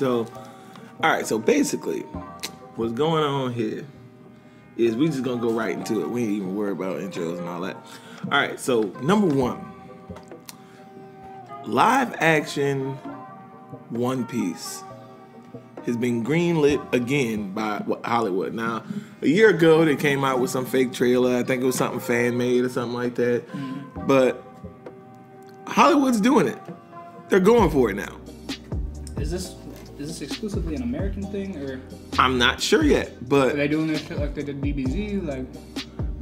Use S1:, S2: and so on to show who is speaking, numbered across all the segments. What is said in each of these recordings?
S1: So, all right. So basically, what's going on here is we just gonna go right into it. We ain't even worry about intros and all that. All right. So number one, live action One Piece has been greenlit again by Hollywood. Now, a year ago they came out with some fake trailer. I think it was something fan made or something like that. But Hollywood's doing it. They're going for it now.
S2: Is this exclusively an American thing, or
S1: I'm not sure yet, but
S2: are they doing this shit like they did DBZ? Like,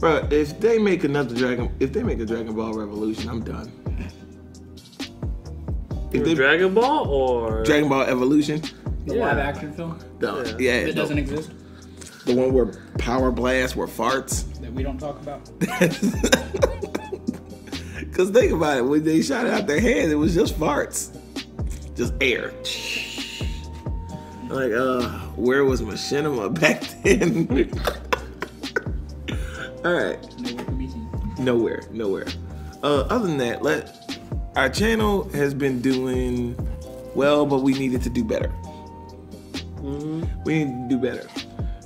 S1: bro, if they make a Dragon Ball Revolution, I'm done.
S3: Dragon Ball or
S1: Dragon Ball Evolution,
S2: the live action film?
S1: It
S2: doesn't exist.
S1: The one where Power Blast were farts.
S2: That we don't talk about.
S1: Because think about it, when they shot it out their hands, it was just farts, just air. Like, where was Machinima back then? All right. Nowhere. Other than that, our channel has been doing well, but we needed to do better. We need to do better.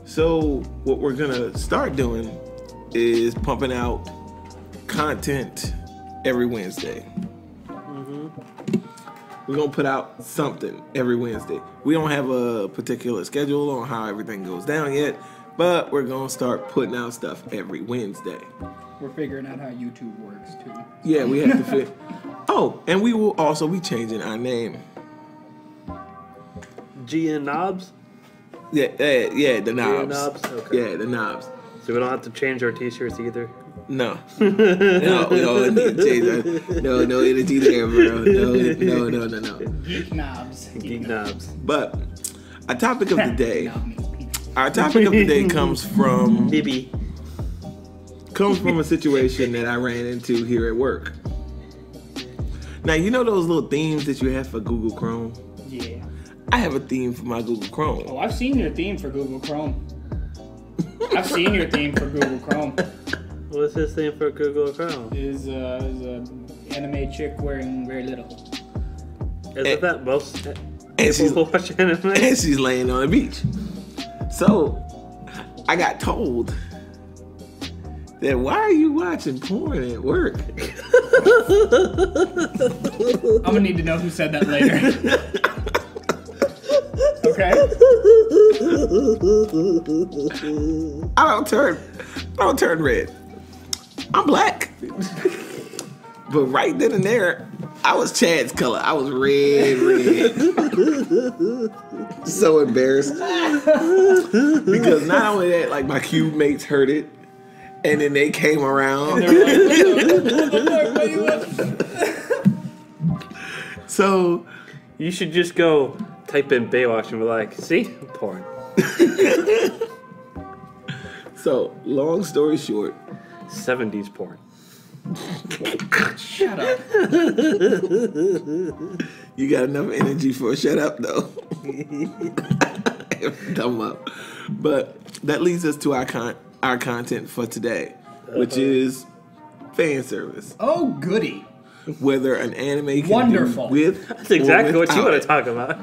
S1: So what we're gonna start doing is pumping out content every Wednesday. We're gonna put out something every Wednesday. We don't have a particular schedule on how everything goes down yet, but we're gonna start putting out stuff every Wednesday.
S2: We're figuring out how YouTube works too.
S1: Yeah, we have to fit. Oh, and we will also be changing our name.
S3: G and Knobs?
S1: Yeah, the knobs.
S3: Knobs? Okay.
S1: Yeah, the knobs.
S3: So we don't have to change our t-shirts either?
S1: No. No, we don't need to change that. No energy there, bro. No.
S2: Geek knobs.
S3: Geek Knobs.
S1: But our topic of the day. Comes from a situation that I ran into here at work. Now, you know those little themes that you have for Google Chrome?
S2: Yeah.
S1: I have a theme for my Google Chrome.
S2: Oh, I've seen your theme for Google Chrome.
S3: What's this thing for Google Chrome?
S2: Is a anime chick wearing very little.
S3: Isn't that most
S1: and
S3: people watch anime?
S1: And she's laying on the beach. So, I got told that why are you watching porn at work?
S2: I'm gonna need to know who said that later. Okay.
S1: I don't turn red. I'm black. But right then and there, I was Chad's color. I was red. So embarrassed. Because not only that, like my cube mates heard it. And then they came around. So
S3: you should just go type in Baywatch and be like, see? Porn.
S1: So, long story short.
S3: 70s porn.
S2: Shut up.
S1: You got enough energy for a shut up, though. Dumb up. But that leads us to our content for today, which is fan service.
S2: Oh, goody.
S1: Whether an anime can
S2: Wonderful.
S1: do with
S3: That's exactly what you want to talk about.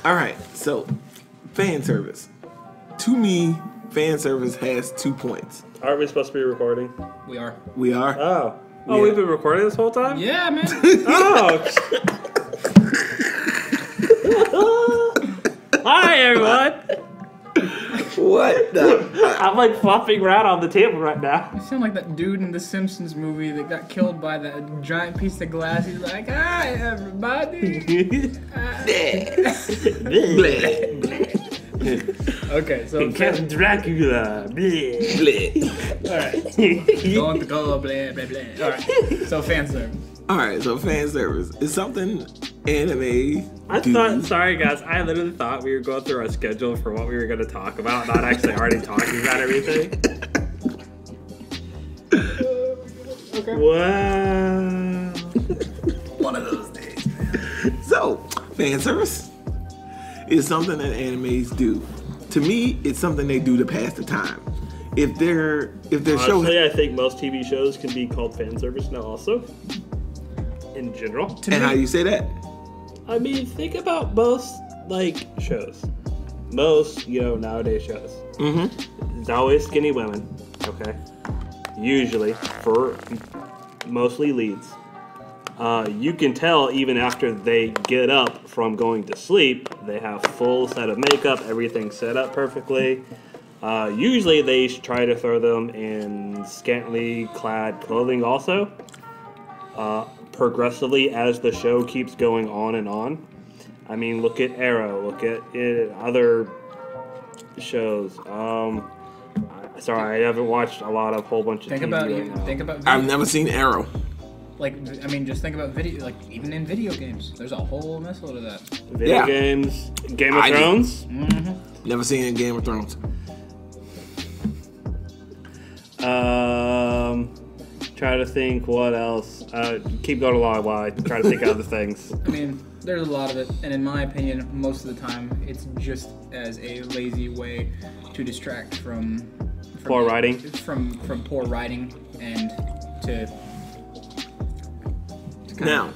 S1: All right, so fan service. To me, fan service has 2 points.
S3: Aren't we supposed to be recording?
S2: We are.
S1: We are?
S3: Oh.
S1: Yeah.
S3: We've been recording this whole time?
S2: Yeah, man.
S3: Oh. Hi, everyone.
S1: What the?
S3: I'm like flopping around on the table right now.
S2: You sound like that dude in the Simpsons movie that got killed by that giant piece of glass. He's like, hi, everybody. Okay, so
S3: Count Dracula.
S2: Alright. Don't go blah blah blah. Alright. So fan service.
S1: Alright, so fan service is something anime.
S3: Sorry guys, I literally thought we were going through our schedule for what we were going to talk about, not actually already talking about everything.
S2: Okay.
S3: Wow.
S1: One of those days, man. So, fan service is something that animes do. To me, it's something they do to pass the time. If their show,
S3: I think most TV shows can be called fan service now also. In general.
S1: And how do you say that?
S3: I mean, think about most, like, shows. Most, nowadays shows.
S1: Mm-hmm.
S3: It's always skinny women, okay? Usually, for mostly leads. You can tell even after they get up from going to sleep, they have full set of makeup, everything set up perfectly. Usually they try to throw them in scantily clad clothing also. Progressively as the show keeps going on and on. I mean, look at Arrow, look at other shows. Sorry, I haven't watched a whole bunch of
S2: Think
S3: TV
S2: about
S3: right now.
S2: Think about. Video.
S1: I've never seen Arrow.
S2: Like, I mean, just think about video. Like, even in video games, there's a whole messload of that.
S3: Video games, Game of Thrones.
S2: Mm-hmm.
S1: Never seen Game of Thrones.
S3: Try to think what else. Keep going along while I try to think of other things.
S2: I mean, there's a lot of it, and in my opinion, most of the time, it's just as a lazy way to distract from
S3: Poor writing.
S2: From poor writing and to
S1: Now,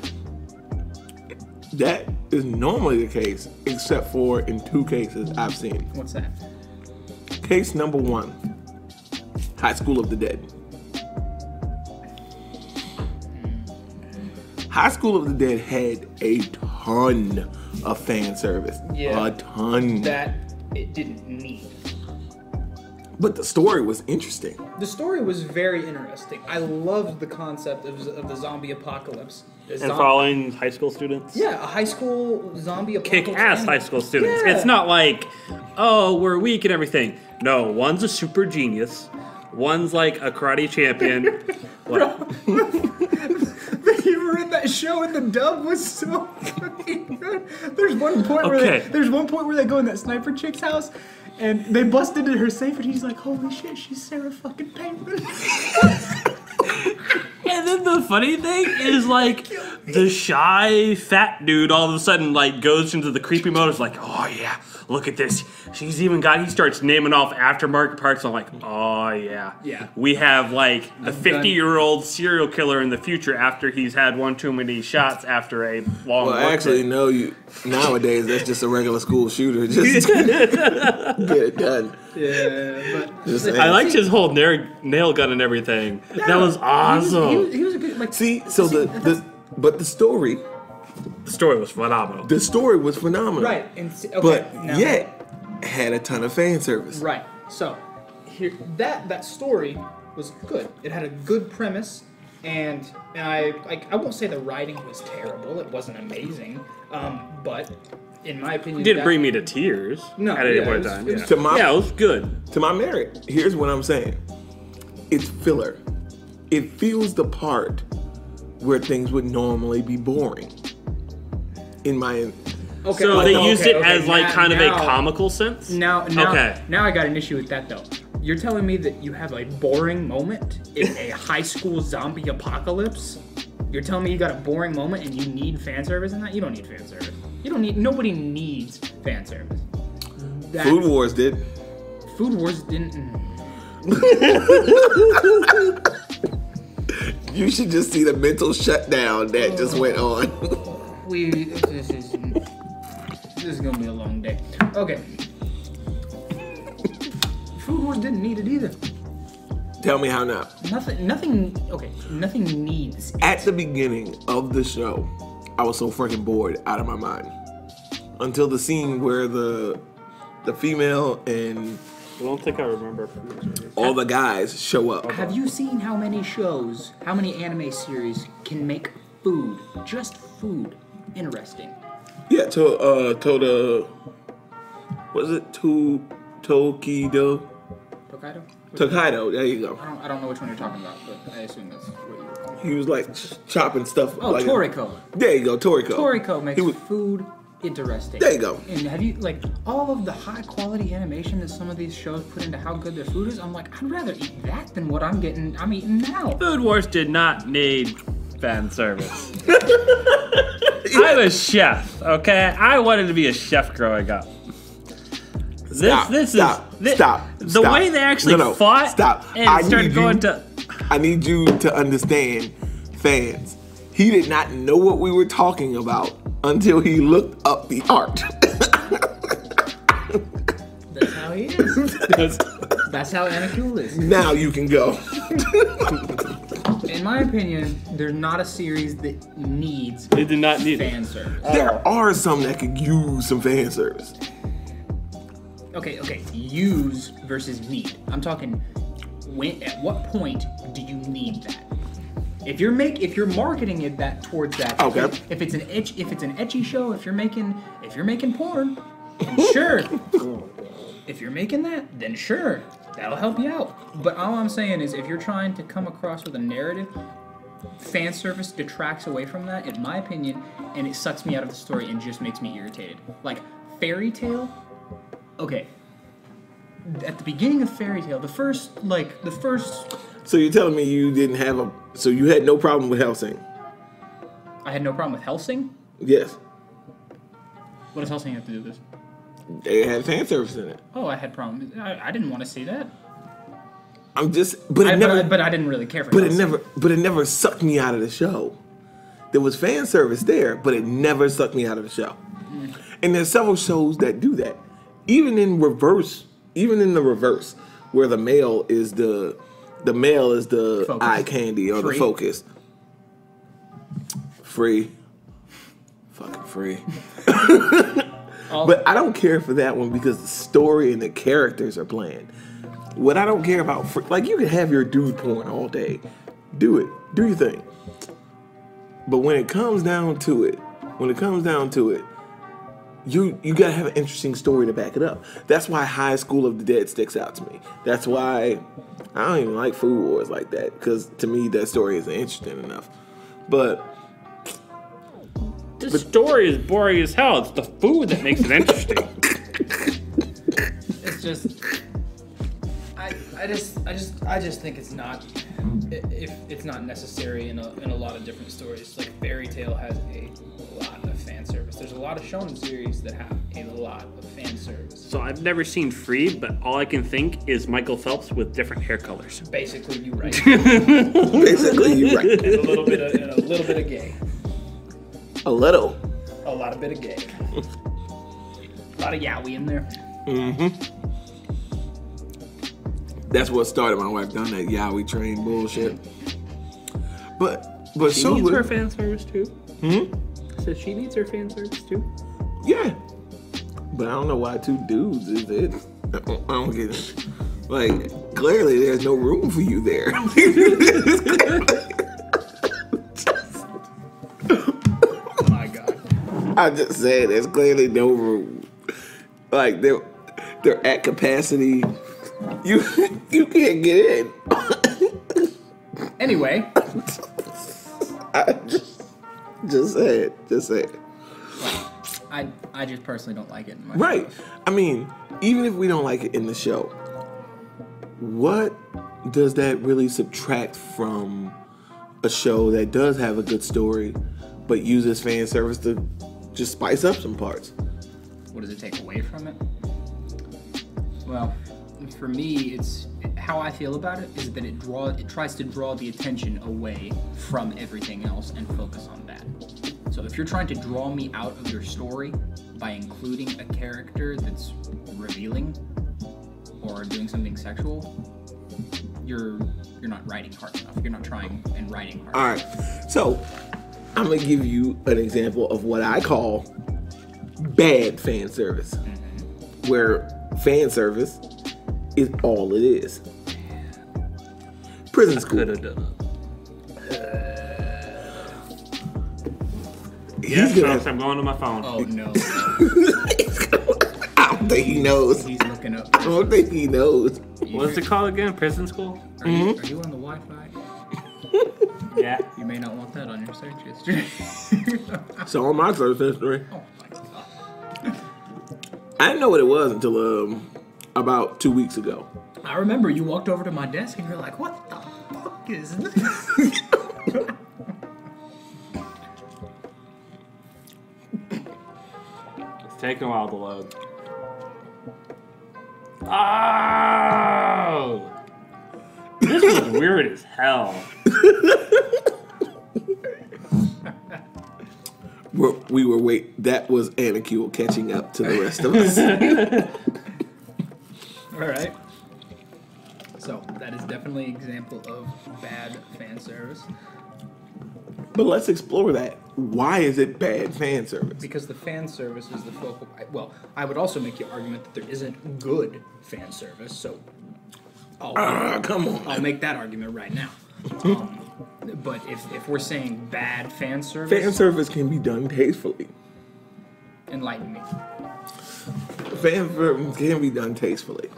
S1: that is normally the case, except for in 2 cases I've seen.
S2: What's that?
S1: Case number 1, High School of the Dead. High School of the Dead had a ton of fan service.
S2: Yeah.
S1: A ton.
S2: That it didn't need.
S1: But the story was interesting.
S2: The story was very interesting. I loved the concept of the zombie apocalypse.
S3: And following high school students?
S2: Yeah, a high school zombie apocalypse.
S3: Kick-ass high school students.
S2: Yeah.
S3: It's not like, oh, we're weak and everything. No, one's a super genius. One's like a karate champion.
S2: You were in that show and the dub was so fucking good. There's one point where they go in that sniper chick's house and they bust into her safe and he's like, holy shit, she's Sarah fucking Palin.
S3: And then the funny thing is, like, the shy fat dude all of a sudden, like, goes into the creepy mode. It's like, oh yeah, look at this. He starts naming off aftermarket parts. I'm like, oh yeah.
S2: Yeah.
S3: We have, like, the 50-year-old serial killer in the future after he's had one too many shots after a long
S1: Well, actually, no. Nowadays, that's just a regular school shooter. Just get it done.
S2: Yeah, but
S3: I liked his whole nail gun and everything. That was awesome.
S2: He was a good, like,
S1: But the story
S3: The story was phenomenal.
S1: The story was phenomenal.
S2: Right. Okay,
S1: but
S2: now,
S1: yet had a ton of fan service.
S2: Right. So here that story was good. It had a good premise, and I won't say the writing was terrible. It wasn't amazing. But in my opinion,
S3: It didn't bring me to tears at any point in time.
S1: it
S3: It was good.
S1: To my merit, here's what I'm saying. It's filler. It fills the part where things would normally be boring. In my
S2: Okay.
S3: So they used it
S2: okay,
S3: as like
S2: now-
S3: kind of a
S2: now-
S3: comical sense?
S2: Now
S3: Okay.
S2: Now I got an issue with that though. You're telling me that you have a boring moment in a high school zombie apocalypse? You're telling me you got a boring moment and you need fan service in that? You don't need fan service. Nobody needs fan service.
S1: Food Wars did.
S2: Food Wars didn't.
S1: You should just see the mental shutdown that just went on.
S2: This is gonna be a long day. Okay. Food Wars didn't need it either.
S1: Tell me how not.
S2: Nothing needs it.
S1: At the beginning of the show, I was so freaking bored out of my mind. Until the scene where the female and
S3: I don't think I remember.
S1: all the guys show up.
S2: Have you seen how many anime series can make food, just food, interesting?
S1: Yeah, was it Tokido?
S2: Tokaido?
S1: Tokaido, there you go.
S2: I don't know which one you're talking about, but I assume that's what you were calling.
S1: He was like chopping stuff.
S2: Oh,
S1: like
S2: Toriko.
S1: There you go, Toriko.
S2: Toriko makes food interesting.
S1: There you go.
S2: And have you, like, all of the high quality animation that some of these shows put into how good their food is? I'm like, I'd rather eat that than what I'm eating now.
S3: Food Wars did not need fan service. I'm a chef, okay? I wanted to be a chef growing up.
S1: Stop.
S3: The way they actually fought and started going to...
S1: I need you to understand, fans. He did not know what we were talking about until he looked up the art.
S2: That's how he is. That's how Anakin is.
S1: Now you can go.
S2: In my opinion, there's not a series that needs
S3: They did not need
S2: fan service.
S1: There are some that could use some fan service.
S2: Okay. Use versus need. I'm talking. When? At what point do you need that? If you're marketing it that towards that.
S1: Okay.
S2: If it's an etchy show, if you're making porn, then sure. If you're making that, then sure, that'll help you out. But all I'm saying is, if you're trying to come across with a narrative, fan service detracts away from that, in my opinion, and it sucks me out of the story and just makes me irritated. Like Fairy Tale. Okay. At the beginning of Fairy Tale, the first.
S1: So you're telling me you didn't have so you had no problem with Hellsing?
S2: I had no problem with Hellsing.
S1: Yes.
S2: What does Hellsing have to do with this?
S1: They had fan service in it.
S2: Oh, I had problems. I didn't want to see that.
S1: I'm just, but it never.
S2: But I didn't really care for.
S1: But
S2: Hellsing.
S1: it never sucked me out of the show. There was fan service there, but it never sucked me out of the show. And there's several shows that do that. Even in the reverse, where the male is the focus. Eye candy or
S2: Free.
S1: the focus. Free. Fucking free. But I don't care for that one because the story and the characters are bland. What I don't care about, like, you can have your dude porn all day. Do it. Do your thing. But when it comes down to it, you gotta have an interesting story to back it up. That's why High School of the Dead sticks out to me. That's why I don't even like Food Wars like that, because to me that story isn't interesting enough. But
S3: The story is boring as hell. It's the food that makes it interesting.
S2: It's just, I just think it's not, if it's not necessary in a lot of different stories. Like Fairy Tale has a lot of fan service. There's a lot of shonen series that have a lot of fan service.
S3: So I've never seen Free, but all I can think is Michael Phelps with different hair colors.
S2: Basically, you're right.
S1: basically, you're right.
S2: And a little bit of gay.
S1: A little.
S2: A lot of bit of gay. A lot of yaoi in there.
S1: Mm-hmm. That's what started my wife down that yaoi train bullshit. But
S3: She
S1: so
S3: needs her fan service too.
S1: Hmm?
S3: So she needs her fan service too.
S1: Yeah. But I don't know why two dudes is it. I don't get it. Like, clearly there's no room for you there.
S2: Oh my god.
S1: I just said there's clearly no room. Like they're at capacity. You can't get in.
S2: Anyway.
S1: I just say it.
S2: I just personally don't like it in my
S1: Right.
S2: shows.
S1: I mean, even if we don't like it in the show, what does that really subtract from a show that does have a good story, but uses fan service to just spice up some parts?
S2: What does it take away from it? Well, for me, it's how I feel about it is that it tries to draw the attention away from everything else and focus on that. So if you're trying to draw me out of your story by including a character that's revealing or doing something sexual, you're not writing hard enough. You're not trying and writing hard enough.
S1: All right. So I'm gonna give you an example of what I call bad fan service, where fan service is all it is. Prison school.
S3: Could have done it.
S1: He's gonna.
S3: I'm going to my phone.
S2: Oh no.
S1: I don't think he knows.
S2: He's looking up.
S1: I don't think he knows.
S3: What's it called again? Prison school?
S2: Are you on the Wi-Fi?
S3: Yeah.
S2: You may not want that on your search history.
S1: It's on my search history.
S2: Oh my god.
S1: I didn't know what it was until about 2 weeks ago.
S2: I remember you walked over to my desk and you're like, what the fuck is this?
S3: It's taking a while to load. Oh! This was weird as hell.
S1: That was Anakil catching up to the rest of us.
S2: All right. So that is definitely an example of bad fan service.
S1: But let's explore that. Why is it bad fan service?
S2: Because the fan service is the focal. Well, I would also make the argument that there isn't good fan service. So,
S1: Come on.
S2: I'll make that argument right now. But if we're saying bad fan service
S1: can be done tastefully.
S2: Enlighten me.
S1: Fan service can be done tastefully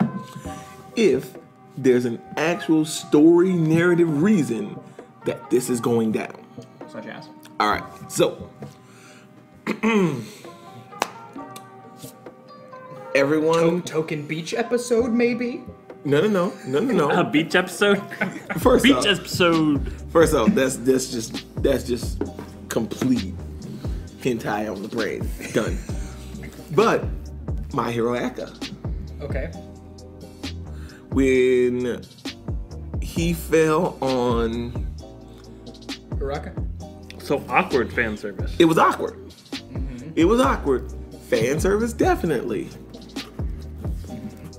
S1: if there's an actual story narrative reason that this is going down.
S2: Such as?
S1: All right, so everyone.
S2: Token beach episode, maybe?
S1: No.
S3: A beach episode.
S1: First
S3: Beach
S1: off,
S3: episode.
S1: that's just complete hentai on the brain. Done. But My Hero Acca.
S2: Okay.
S1: When he fell on,
S2: Uraka?
S3: So awkward fan service.
S1: it was awkward. It was awkward. Fan service, definitely.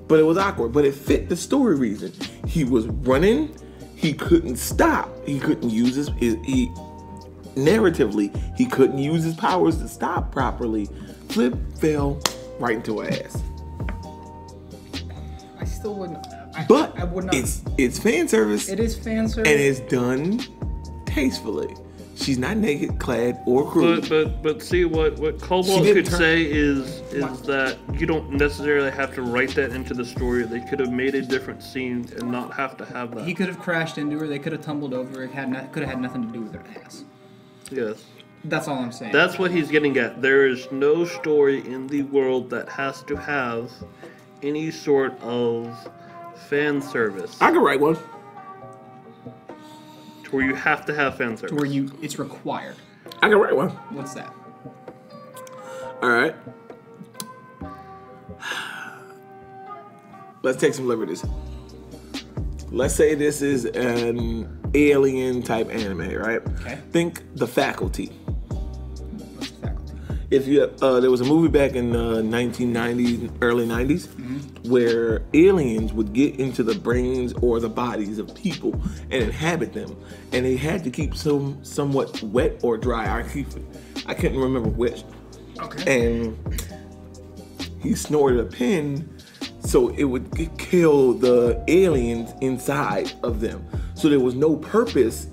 S1: But it was awkward. But it fit the story reason. He was running. He couldn't stop. He couldn't use narratively, he couldn't use his powers to stop properly. Flip fell right into her ass.
S2: I still wouldn't.
S1: But
S2: I would not.
S1: it's fan service.
S2: It is fan service.
S1: And it's done tastefully. She's not naked, clad, or crude.
S3: But see what Cobalt
S1: didn't
S3: could
S1: turn-
S3: say is that you don't necessarily have to write that into the story. They could have made a different scene and not have to have that.
S2: He could have crashed into her. They could have tumbled over. It could have had nothing to do with her ass.
S3: Yes.
S2: That's all I'm saying.
S3: That's what he's getting at. There is no story in the world that has to have any sort of fan service
S1: I can write one.
S3: to where you have to have fan service.
S2: Where it's required.
S1: I can write one.
S2: What's that?
S1: All right. Let's take some liberties. Let's say this is an alien type anime, right?
S2: Okay.
S1: Think The Faculty.
S2: What's the faculty?
S1: If you there was a movie back in the 1990s, early 90s, where aliens would get into the brains or the bodies of people and inhabit them, and they had to keep somewhat wet or dry. I couldn't remember which.
S2: Okay.
S1: And he snorted a pin, so it would kill the aliens inside of them. So there was no purpose.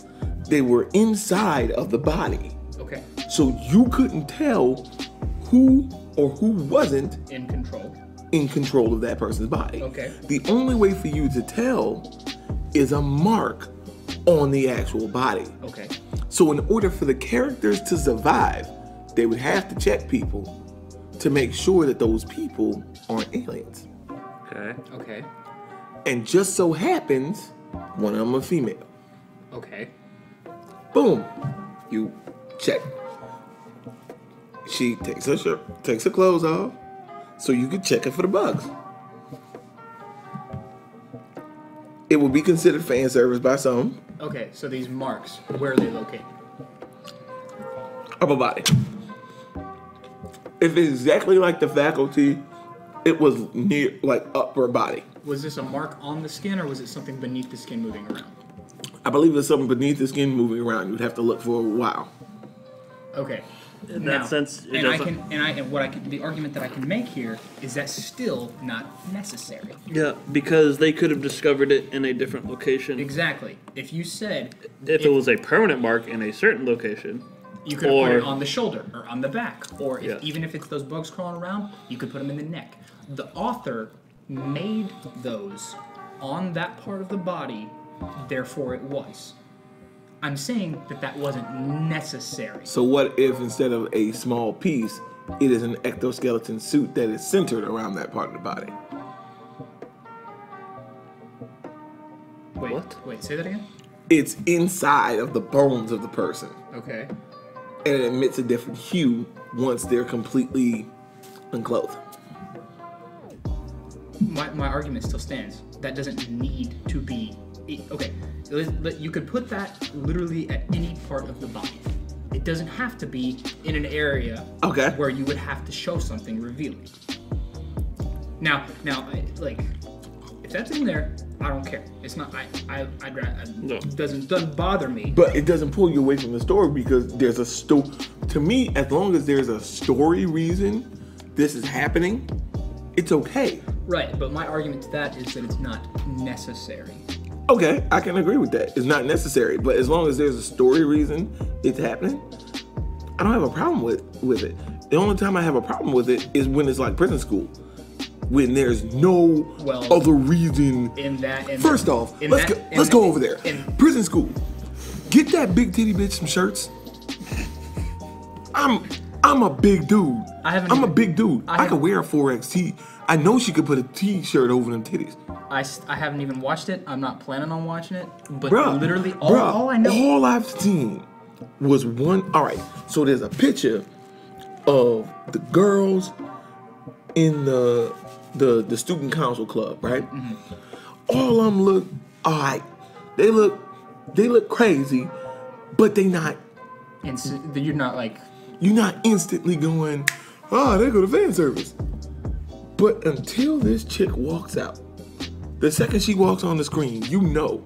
S1: They were inside of the body.
S2: Okay.
S1: So you couldn't tell who or who wasn't
S2: In control.
S1: in control of that person's body.
S2: Okay.
S1: The only way for you to tell is a mark on the actual body.
S2: Okay.
S1: So in order for the characters to survive, they would have to check people to make sure that those people aren't aliens.
S3: Okay.
S2: Okay.
S1: And just so happens, one of them a female.
S2: Okay.
S1: Boom. You check. She takes her clothes off, so you can check her for the bugs. It will be considered fan service by some.
S2: Okay. So these marks, where are they located?
S1: Upper body. If it's exactly like The Faculty, it was near, like, upper body.
S2: Was this a mark on the skin, or was it something beneath the skin moving around?
S1: I believe there's something beneath the skin moving around. You'd have to look for a while.
S2: Okay.
S3: In that sense, it
S2: the argument that I can make here is that's still not necessary.
S3: Yeah, because they could have discovered it in a different location.
S2: Exactly. If you said
S3: If it was a permanent mark in a certain location,
S2: you could have put it on the shoulder or on the back, or
S3: Yeah.
S2: even if it's those bugs crawling around, you could put them in the neck. The author made those on that part of the body, therefore it was. I'm saying that wasn't necessary.
S1: So what if instead of a small piece, it is an ectoskeleton suit that is centered around that part of the body?
S2: Wait, say that again?
S1: It's inside of the bones of the person,
S2: Okay.
S1: and it emits a different hue once they're completely unclothed.
S2: My argument still stands. That doesn't need to be... Okay, you could put that literally at any part of the body. It doesn't have to be in an area where you would have to show something revealing. Now, like, if that's in there, I don't care. It's not. It doesn't bother me.
S1: But it doesn't pull you away from the story because there's a story. To me, as long as there's a story reason this is happening, it's okay.
S2: Right, but my argument to that is that it's not necessary.
S1: Okay, I can agree with that. It's not necessary, but as long as there's a story reason it's happening, I don't have a problem with it. The only time I have a problem with it is when it's like prison school, when there's no other reason. First off, let's go over there. Prison school. Get that big titty bitch some shirts. I'm a big dude. I'm a big dude. I could wear a 4X tee. I know she could put a t-shirt over them titties.
S2: I haven't even watched it. I'm not planning on watching it. But
S1: literally, all I know. All I've seen was one. All right, so there's a picture of the girls in the student council club, right? Mm-hmm. All of them look all right. They look crazy, but they not.
S2: You're not like.
S1: You're not instantly going, oh, they go to fan service. But until this chick walks out, the second she walks on the screen, you know,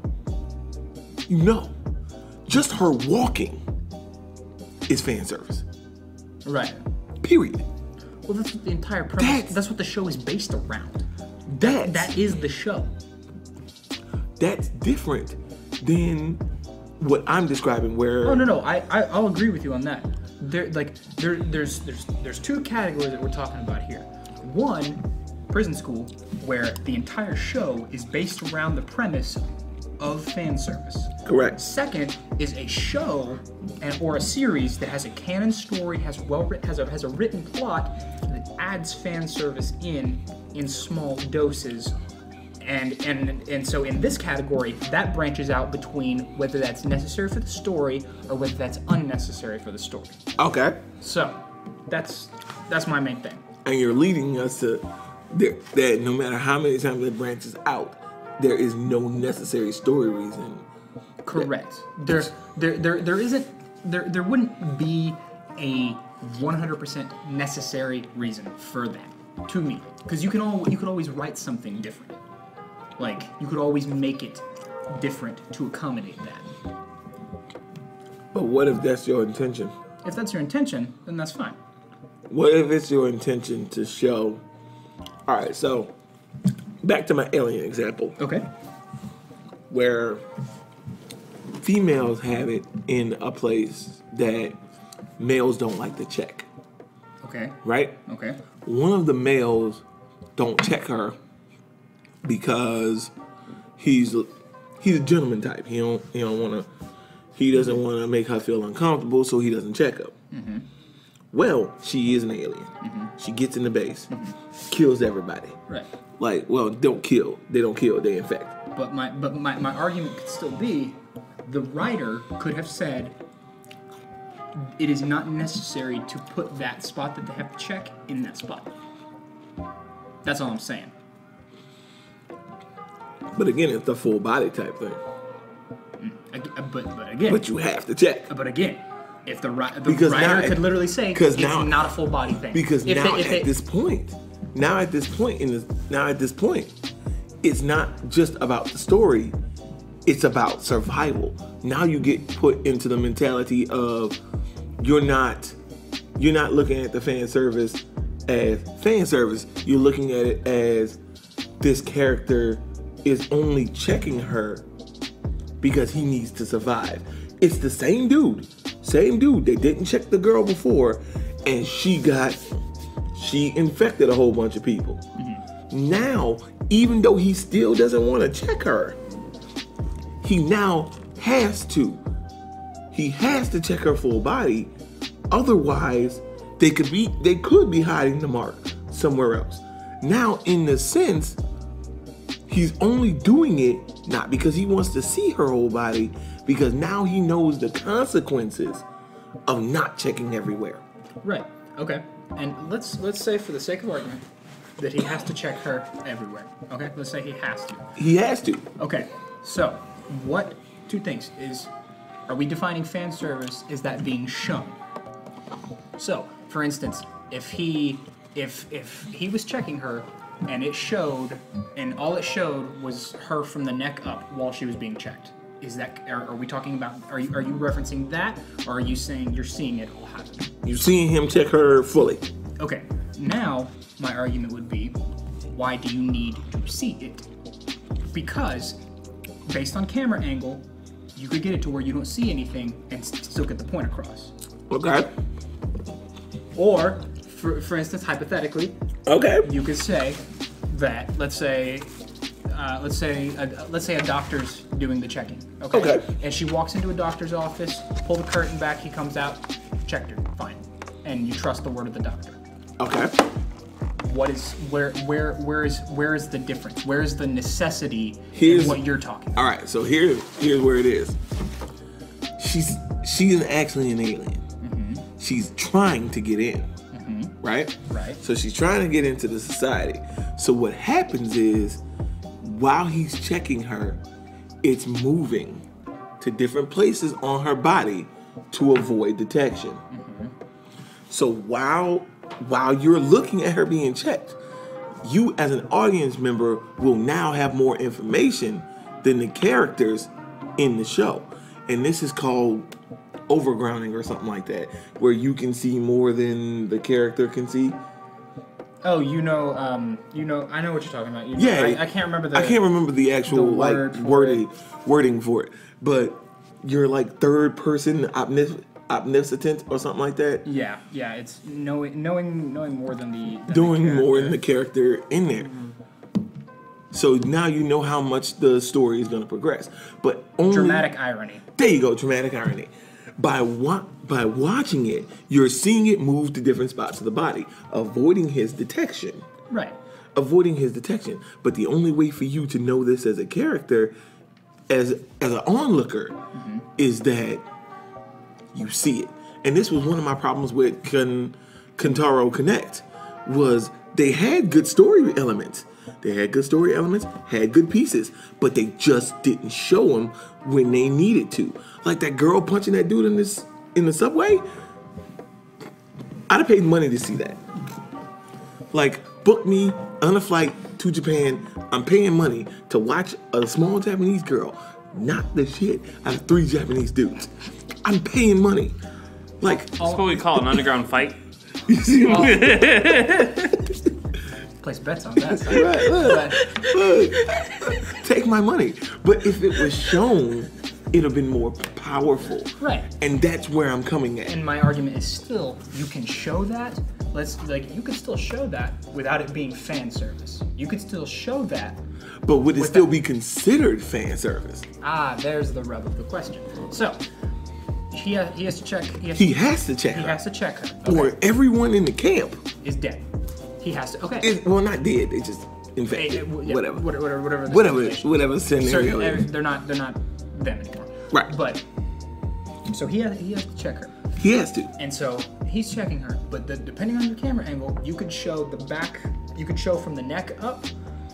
S1: just her walking is fan service.
S2: Right.
S1: Period.
S2: Well, that's what the entire premise. That's what the show is based around. That is the show.
S1: That's different than what I'm describing. Where
S2: oh no, I'll agree with you on that. There's two categories that we're talking about here. One, prison school, where the entire show is based around the premise of fan service.
S1: Correct.
S2: Second is a show or a series that has a canon story, has a written plot that adds fan service in small doses. And so in this category, that branches out between whether that's necessary for the story or whether that's unnecessary for the story.
S1: Okay.
S2: So that's my main thing.
S1: And you're leading us to that no matter how many times it branches out, there is no necessary story reason.
S2: Correct. There wouldn't be a 100% necessary reason for that to me, because you could always write something different. Like, you could always make it different to accommodate that.
S1: But what if that's your intention?
S2: If that's your intention, then that's fine.
S1: What if it's your intention to show... Alright, so, back to my alien example.
S2: Okay.
S1: Where females have it in a place that males don't like to check.
S2: Okay.
S1: Right?
S2: Okay.
S1: One of the males don't check her because he's a gentleman type. He doesn't want to make her feel uncomfortable, so he doesn't check her. Mm-hmm. Well, she is an alien. Mm-hmm. She gets in the base, kills everybody.
S2: Right.
S1: Like, well, don't kill. They don't kill. They infect.
S2: But my argument could still be, the writer could have said, it is not necessary to put that spot that they have to check in that spot. That's all I'm saying.
S1: But again, it's the full body type thing.
S2: But again.
S1: But you have to check.
S2: But again, if the writer could literally say it's not a full body thing.
S1: Because at this point, it's not just about the story. It's about survival. Now you get put into the mentality of you're not looking at the fan service as fan service. You're looking at it as this character is only checking her because he needs to survive. It's the same dude. They didn't check the girl before, and she infected a whole bunch of people. Mm-hmm. Now, even though he still doesn't want to check her, he now has to. He has to check her full body. Otherwise, they could be hiding the mark somewhere else. Now, in the sense, he's only doing it not because he wants to see her whole body, because now he knows the consequences of not checking everywhere.
S2: Right. Okay. And let's say, for the sake of argument, that he has to check her everywhere. Okay. Let's say he has to.
S1: He has to.
S2: Okay. So, two things is, Are we defining fan service as that being shown? So, for instance, if he was checking her and it showed, and all it showed was her from the neck up while she was being checked, is that, are we talking about, are you referencing that, or are you saying you're seeing it all happen?
S1: You're seeing him check her fully.
S2: Okay, now my argument would be, why do you need to see it? Because, based on camera angle, you could get it to where you don't see anything and still get the point across.
S1: Okay.
S2: Or, for instance, hypothetically,
S1: Okay.
S2: you could say that, let's say a doctor's doing the checking. Okay. And she walks into a doctor's office, pull the curtain back, he comes out, checked her, fine, and you trust the word of the doctor.
S1: Okay.
S2: Where is the difference? Where is the necessity in what you're talking about?
S1: All right, so here's where it is. She's actually an alien. Mm-hmm. She's trying to get in. Mm-hmm. Right?
S2: Right.
S1: So she's trying to get into the society. So what happens is, while he's checking her, it's moving to different places on her body to avoid detection. Mm-hmm. So while you're looking at her being checked, you as an audience member will now have more information than the characters in the show. And this is called overgrounding or something like that, where you can see more than the character can see.
S2: Oh, I know what you're talking about. I can't remember
S1: the actual wording for it, but you're like third person omniscient or something like that.
S2: Yeah, it's knowing more than the
S1: more than the character in there. Mm-hmm. So now you know how much the story is going to progress. But only
S2: dramatic irony.
S1: There you go, dramatic irony. By watching it, you're seeing it move to different spots of the body, avoiding his detection.
S2: Right.
S1: Avoiding his detection. But the only way for you to know this as a character, as an onlooker, mm-hmm. is that you see it. And this was one of my problems with Kentaro Connect, was they had good story elements. Had good pieces, but they just didn't show them when they needed to. Like that girl punching that dude in the subway. I'd have paid money to see that. Like, book me on a flight to Japan. I'm paying money to watch a small Japanese girl knock the shit out of 3 Japanese dudes. I'm paying money. Like,
S3: that's what we call an underground fight.
S1: You see what
S2: place bets on that.
S1: Look, take my money. But if it was shown, it'd have been more powerful.
S2: Right.
S1: And that's where I'm coming at.
S2: And my argument is still, you can show that. You could still show that without it being fan service. You could still show that.
S1: But would it still be considered fan service?
S2: There's the rub of the question. So, he has to check.
S1: He has to check her. Okay. Or everyone in the camp
S2: is dead. He has to. Okay.
S1: Not dead. They just infected. Whatever scenario.
S2: They're not them anymore.
S1: Right.
S2: But so he has to check her.
S1: He has to.
S2: And so he's checking her. But depending on your camera angle, you could show the back. You could show from the neck up,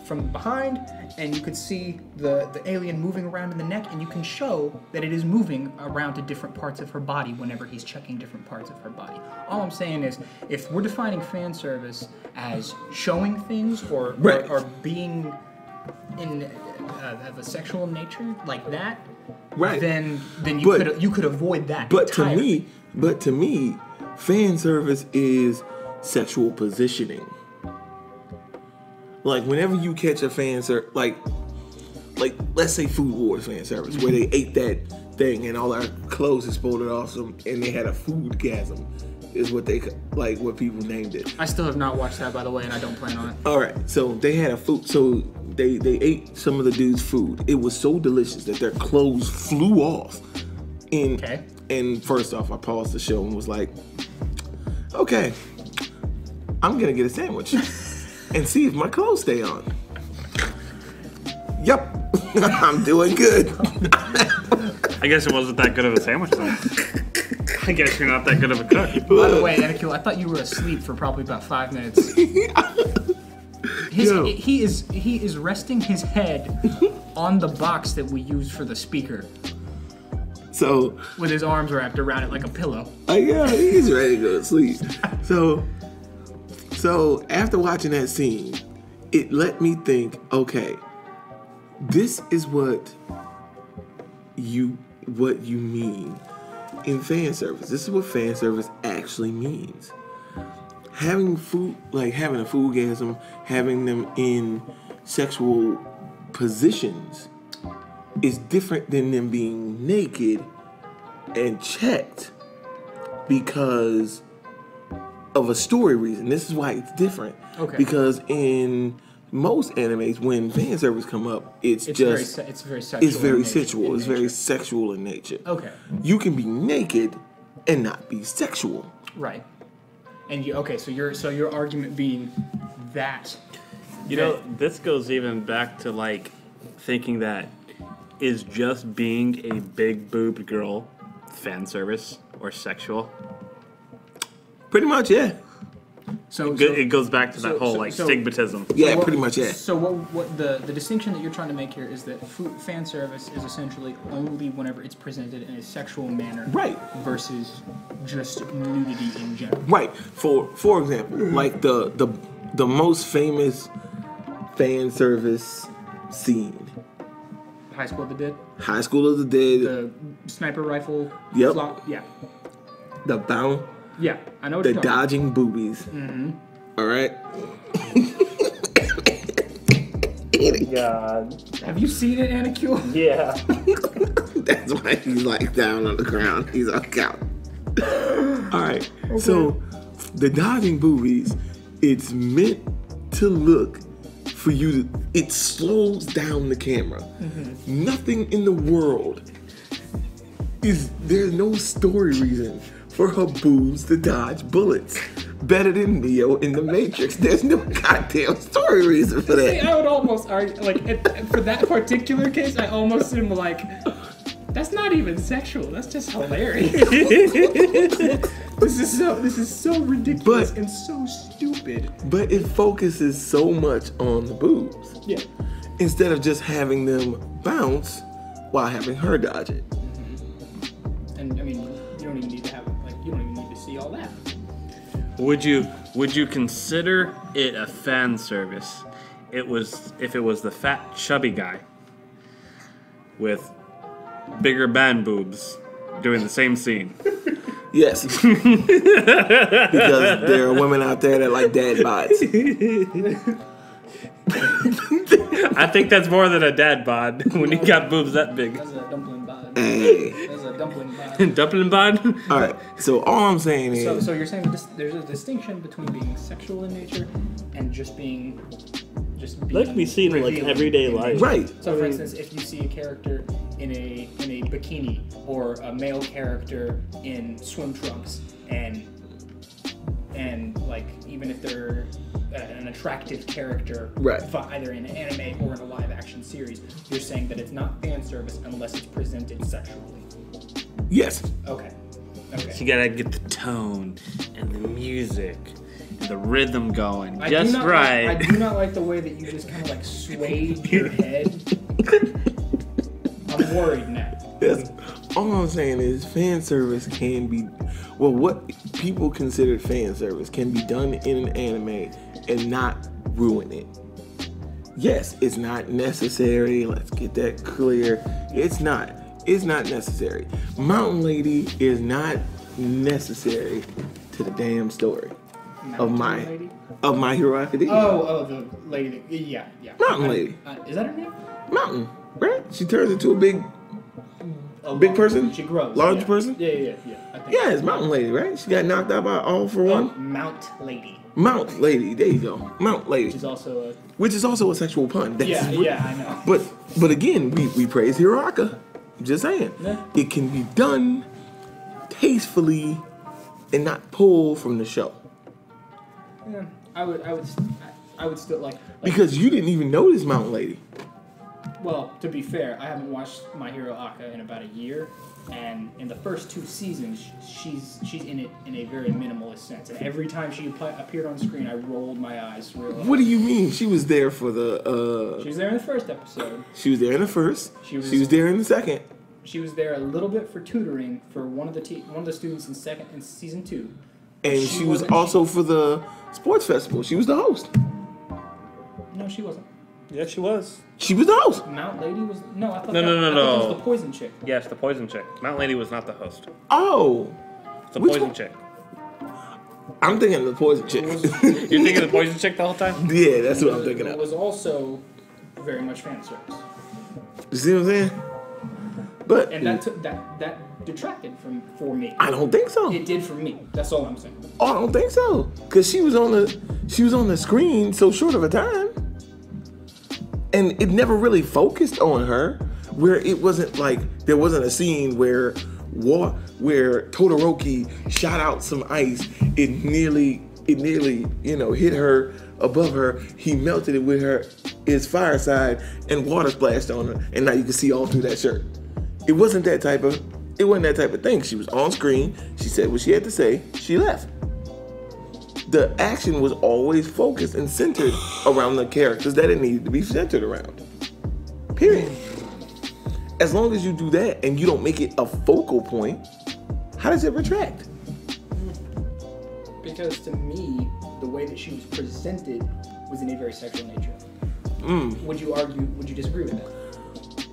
S2: from behind, and you could see the alien moving around in the neck, and you can show that it is moving around to different parts of her body whenever he's checking different parts of her body. All I'm saying is, if we're defining fan service as showing things or being in of a sexual nature like that,
S1: right?
S2: Then you could avoid that.
S1: But to me, fan service is sexual positioning. Like, whenever you catch a fan service, like let's say Food Wars fan service, where they ate that thing and all our clothes exploded off them, and they had a foodgasm, is what people named it.
S2: I still have not watched that, by the way, and I don't plan on it.
S1: All right, so they had so they ate some of the dude's food. It was so delicious that their clothes flew off. And first off, I paused the show and was like, okay, I'm gonna get a sandwich. And see if my clothes stay on. Yep, I'm doing good.
S3: I guess it wasn't that good of a sandwich then. I guess you're not that good of a cook.
S2: By the way, Anakin, I thought you were asleep for probably about 5 minutes. He is resting his head on the box that we use for the speaker.
S1: So
S2: with his arms wrapped around it like a pillow.
S1: yeah, he's ready to go to sleep. So after watching that scene, it let me think, okay, this is what you mean in fan service. This is what fan service actually means. Having food, like having a foodgasm, having them in sexual positions is different than them being naked and checked because of a story reason. This is why it's different.
S2: Okay.
S1: Because in most animes, when fan service come up, it's very sexual. It's very sensual. It's very sexual in nature.
S2: Okay.
S1: You can be naked and not be sexual.
S2: Right. And so your argument being that
S3: this goes even back to like thinking that is just being a big boobed girl fan service or sexual.
S1: Pretty much, yeah.
S3: It goes back to that whole stigmatism.
S1: Yeah, pretty much, yeah.
S2: So what the distinction that you're trying to make here is that fan service is essentially only whenever it's presented in a sexual manner,
S1: right?
S2: Versus just nudity in general,
S1: right? For example, like the most famous fan service scene.
S2: High School of the Dead.
S1: High School of the Dead.
S2: The sniper rifle.
S1: Yep.
S2: Yeah.
S1: The bound.
S2: Yeah, I know what
S1: the
S2: you're talking
S1: dodging
S2: about.
S1: boobies.
S2: Mm-hmm.
S1: All right.
S3: God.
S2: Have you seen it, Anacule?
S3: Yeah.
S1: That's why he's like down on the ground. He's on the couch. All right. Okay. So the dodging boobies, it's meant to look for you to. It slows down the camera. Mm-hmm. Nothing in the world is. There's no story reason for her boobs to dodge bullets. Better than Neo in the Matrix. There's no goddamn story reason for that.
S2: See, I would almost argue, for that particular case, I almost am like, that's not even sexual. That's just hilarious. This is so ridiculous and so stupid.
S1: But it focuses so much on the boobs.
S2: Yeah.
S1: Instead of just having them bounce while having her dodge it.
S2: Mm-hmm. And I mean, you don't even need to have you don't even need to see all that.
S3: Would you consider it a fan service? If it was the fat chubby guy with bigger band boobs doing the same scene.
S1: Yes. Because there are women out there that like dad bods.
S3: I think that's more than a dad bod when you got boobs that big.
S2: That's a dumpling bod.
S1: Hey.
S2: That's a dumpling bod.
S3: Dumpling bod?
S1: All right. So all I'm saying is...
S2: So you're saying there's a distinction between being sexual in nature and just being
S3: like we see in like everyday life.
S1: Right.
S2: So for instance, if you see a character in a bikini or a male character in swim trunks and like even if they're an attractive character,
S1: right,
S2: either in an anime or in a live action series, you're saying that it's not fan service unless it's presented sexually.
S1: Yes.
S2: Okay.
S3: So you gotta get the tone and the music and the rhythm going
S2: I
S3: just right.
S2: I do not like the way that you just kind of like swayed your head. I'm worried now.
S1: Yes. All I'm saying is fan service can be, well, what people consider fan service can be done in an anime and not ruin it. Yes, it's not necessary. Let's get that clear. It's not necessary. Mountain Lady is not necessary to the damn story of my Hero Academia.
S2: Oh, the lady. Yeah.
S1: Mountain Lady.
S2: Is that her name?
S1: Mountain, right? She turns into a big person?
S2: She grows.
S1: Large person?
S2: Yeah. I think
S1: Yeah, it's Mountain Lady, right? She got knocked out by All for One.
S2: Mount Lady.
S1: Mount Lady, there you go. Mount Lady.
S2: Which is also
S1: a sexual pun.
S2: Yeah, I know.
S1: But again, we praise Hiroaka. Just saying.
S2: Yeah.
S1: It can be done tastefully and not pull from the show.
S2: Yeah, I would still like
S1: because you didn't even notice Mountain Lady.
S2: Well, to be fair, I haven't watched My Hero Aka in about a year, and in the first 2 seasons, she's in it in a very minimalist sense. And every time she appeared on screen, I rolled my eyes real hard.
S1: What do you mean? She was there for the.
S2: She was there in the first episode.
S1: She was there in the first. She was there in the second.
S2: She was there a little bit for tutoring for one of the students in season 2.
S1: And she was also for the sports festival. She was the host.
S2: No, she wasn't.
S3: Yeah, she was.
S1: She was the host.
S2: Mount Lady was no. I thought
S3: No.
S2: that was the poison chick.
S3: Yes, the poison chick. Mount Lady was not the host.
S1: Oh.
S3: It's the
S1: Which
S3: poison
S1: one?
S3: chick.
S1: I'm thinking of the poison chick.
S3: You're thinking of the poison chick the whole time?
S1: Yeah, that's what I'm thinking
S2: It
S1: of.
S2: was also very much fan service,
S1: You see what I'm saying? But
S2: and that detracted for me.
S1: I don't think so.
S2: It did for me. That's all I'm saying.
S1: Oh, I don't think so. Cause she was on the screen so short of a time. And it never really focused on her, where it wasn't like there wasn't a scene where Todoroki shot out some ice. It nearly hit her above her. He melted it with his fireside, and water splashed on her. And now you can see all through that shirt. It wasn't that type of thing. She was on screen. She said what she had to say. She left. The action was always focused and centered around the characters that it needed to be centered around. Period. As long as you do that and you don't make it a focal point, how does it retract?
S2: Because to me, the way that she was presented was in a very sexual nature. Would you disagree with that?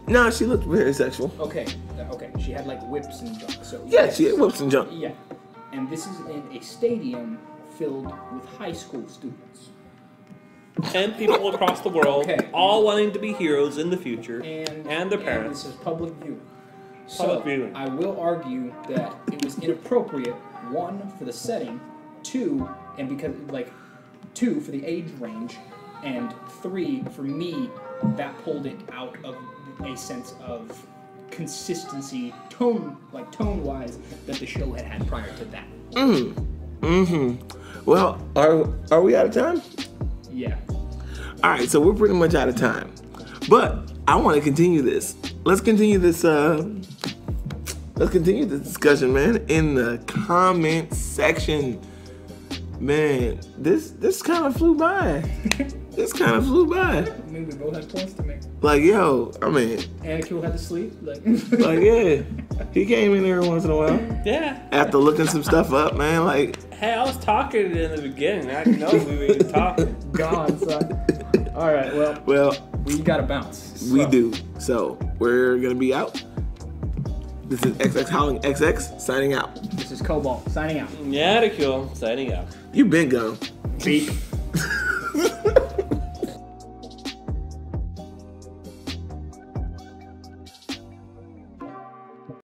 S1: No, she looked very sexual.
S2: Okay. She had like whips and junk. So
S1: Yeah, she had whips and junk.
S2: Yeah. And this is in a stadium filled with high school students.
S3: And people across the world,
S2: Okay.
S3: all wanting to be heroes in the future,
S2: And
S3: their parents.
S2: this is public viewing.
S3: Public
S2: So
S3: viewing.
S2: I will argue that it was inappropriate. 1, for the setting. 2, and because like 2 for the age range, and 3 for me, that pulled it out of a sense of consistency, tone-wise, that the show had prior to that.
S1: Well, are we out of time?
S2: Yeah.
S1: All right, so we're pretty much out of time. But I want to continue this. Let's continue this discussion, man, in the comment section. Man, this kind of flew by. This kind of flew by.
S2: I mean, we both had points to make.
S1: Like, yo, I mean,
S2: Anakin had to sleep. Like
S1: yeah, he came in every once in a while
S3: Yeah.
S1: after looking some stuff up, man. Like,
S3: Hey, I was talking in the beginning. I didn't know we were even talking.
S2: God, son. All right,
S1: well,
S2: we gotta bounce.
S1: we
S2: So,
S1: do. So we're gonna be out. This is XX Howling XX signing out.
S2: This is Cobalt signing out.
S3: Yeah, cool. Signing out.
S1: You been gone.
S2: Beep.